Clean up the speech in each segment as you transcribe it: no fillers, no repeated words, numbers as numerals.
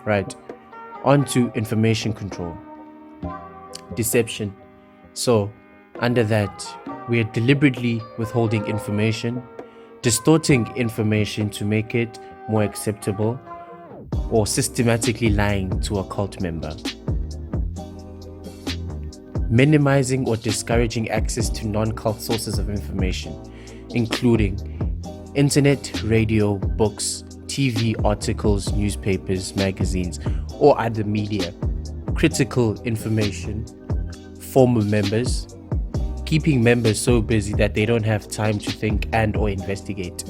Right. On to information control. Deception. So, under that, we are deliberately withholding information, distorting information to make it more acceptable, or systematically lying to a cult member. Minimizing or discouraging access to non-cult sources of information, including internet, radio, books, TV, articles, newspapers, magazines, or other media, critical information, former members, keeping members so busy that they don't have time to think and or investigate,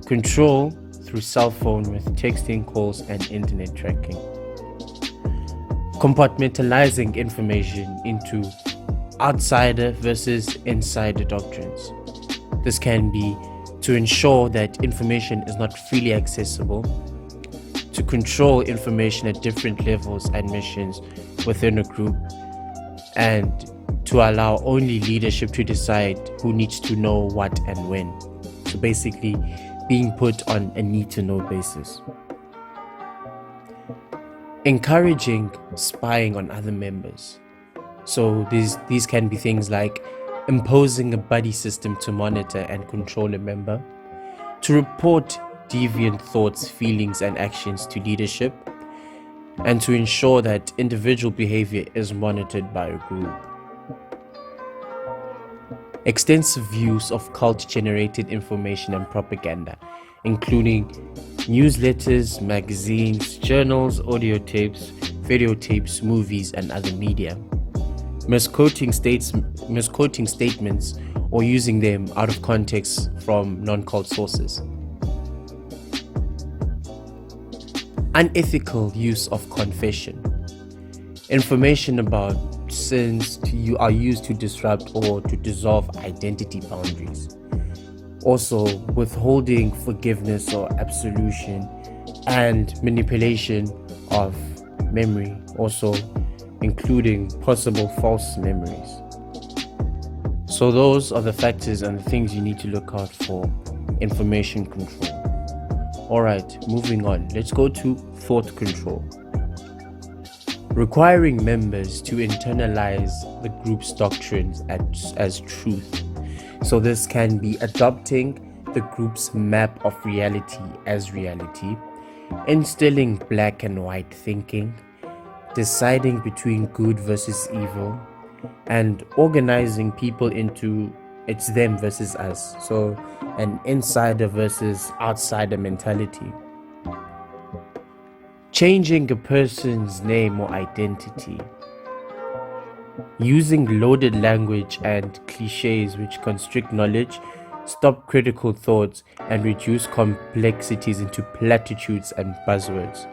control through cell phone with texting, calls, and internet tracking. Compartmentalizing information into outsider versus insider doctrines. This can be to ensure that information is not freely accessible, to control information at different levels and missions within a group, and to allow only leadership to decide who needs to know what and when. So basically, being put on a need-to-know basis. Encouraging spying on other members. So these can be things like imposing a buddy system to monitor and control a member, to report deviant thoughts, feelings, and actions to leadership, and to ensure that individual behavior is monitored by a group. Extensive use of cult-generated information and propaganda, including newsletters, magazines, journals, audio tapes, videotapes, movies, and other media. Misquoting statements or using them out of context from non-cult sources. Unethical use of confession. Information about sins are used to disrupt or to dissolve identity boundaries. Also, withholding forgiveness or absolution, and manipulation of memory, also including possible false memories. So those are the factors and the things you need to look out for information control. Alright, moving on. Let's go to thought control. Requiring members to internalize the group's doctrines as truth. So this can be adopting the group's map of reality as reality, instilling black and white thinking, deciding between good versus evil, and organizing people into it's them versus us. So an insider versus outsider mentality. Changing a person's name or identity. Using loaded language and cliches which constrict knowledge, stop critical thoughts, and reduce complexities into platitudes and buzzwords.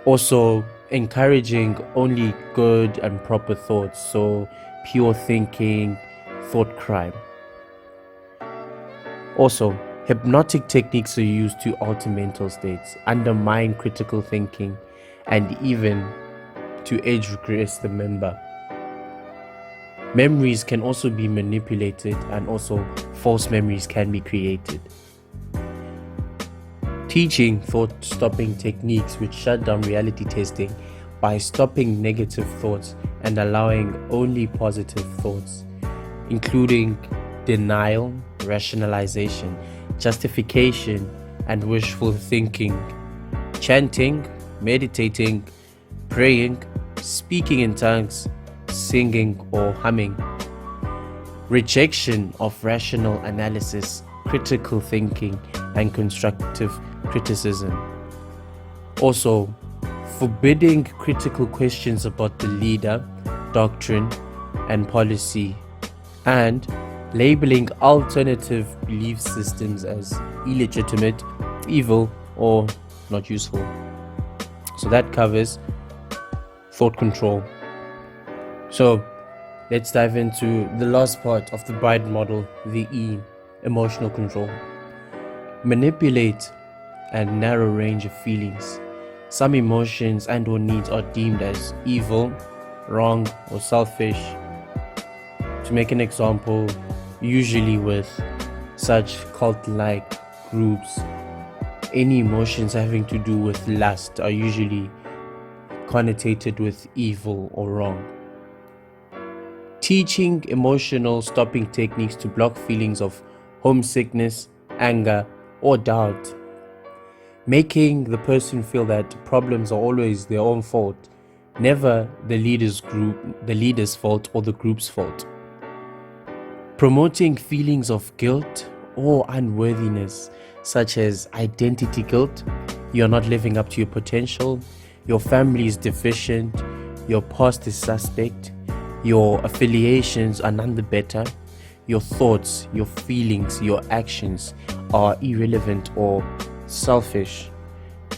Also, encouraging only good and proper thoughts, so pure thinking, thought crime. Also, hypnotic techniques are used to alter mental states, undermine critical thinking, and even to age regress the member. Memories can also be manipulated, and also false memories can be created. Teaching thought-stopping techniques which shut down reality testing by stopping negative thoughts and allowing only positive thoughts, including denial, rationalization, justification, and wishful thinking, chanting, meditating, praying, speaking in tongues, singing or humming, rejection of rational analysis, critical thinking, and constructive criticism. Also, forbidding critical questions about the leader, doctrine, and policy, and labeling alternative belief systems as illegitimate, evil, or not useful. So that covers thought control. So let's dive into the last part of the BRIDE model, the E, emotional control. Manipulate a narrow range of feelings. Some emotions and or needs are deemed as evil, wrong, or selfish. To make an example, usually with such cult-like groups, any emotions having to do with lust are usually connotated with evil or wrong. Teaching emotional stopping techniques to block feelings of homesickness, anger, or doubt. Making the person feel that problems are always their own fault, never the leader's fault or the group's fault. Promoting feelings of guilt or unworthiness, such as identity guilt, you're not living up to your potential, your family is deficient, your past is suspect, your affiliations are none the better, your thoughts, your feelings, your actions are irrelevant or selfish.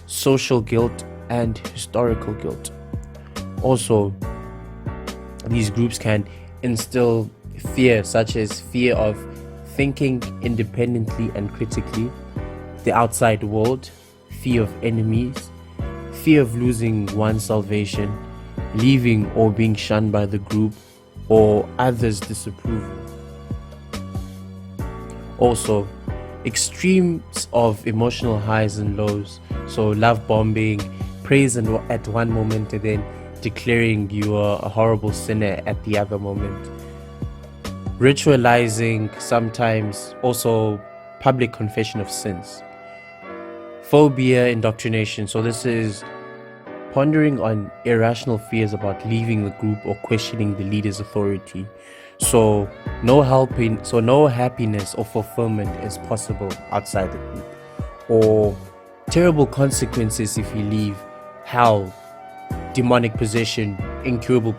Social guilt and historical guilt. Also, these groups can instill fear, such as fear of thinking independently and critically, the outside world, fear of enemies, fear of losing one's salvation, leaving or being shunned by the group, or others' disapproval. Also, extremes of emotional highs and lows, so love bombing, praise at one moment and then declaring you are a horrible sinner at the other moment. Ritualizing, sometimes also public confession of sins. Phobia indoctrination, so this is pondering on irrational fears about leaving the group or questioning the leader's authority. So no happiness or fulfillment is possible outside the group, or terrible consequences if you leave, hell, demonic possession, incurable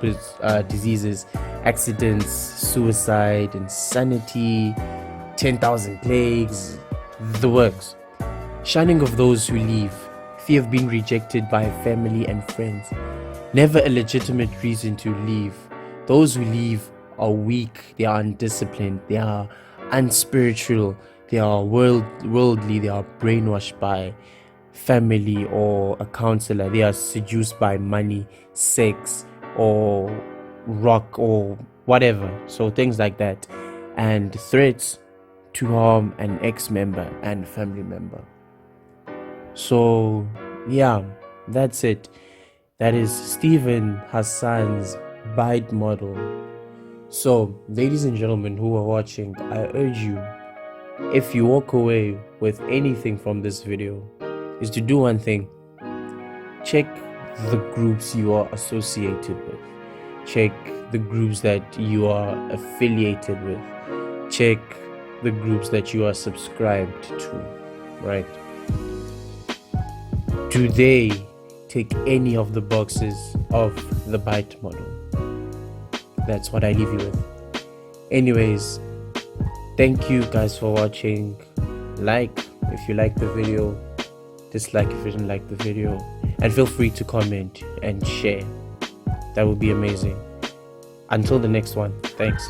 diseases, accidents, suicide, insanity, 10,000 plagues, the works. Shunning of those who leave, fear of being rejected by family and friends, never a legitimate reason to leave. Those who leave are weak, they are undisciplined, they are unspiritual, they are worldly, they are brainwashed by family or a counselor, they are seduced by money, sex, or rock or whatever, so things like that, and threats to harm an ex-member and family member. So yeah, that's it. That is Stephen Hassan's bite model. So ladies and gentlemen who are watching, I urge you, if you walk away with anything from this video, is to do one thing. Check the groups you are associated with. Check the groups that you are affiliated with. Check the groups that you are subscribed to, right? Do they tick any of the boxes of the bite model? That's what I leave you with. Anyways, thank you guys for watching. Like if you like the video, dislike if you didn't like the video, and feel free to comment and share. That would be amazing. Until the next one, thanks.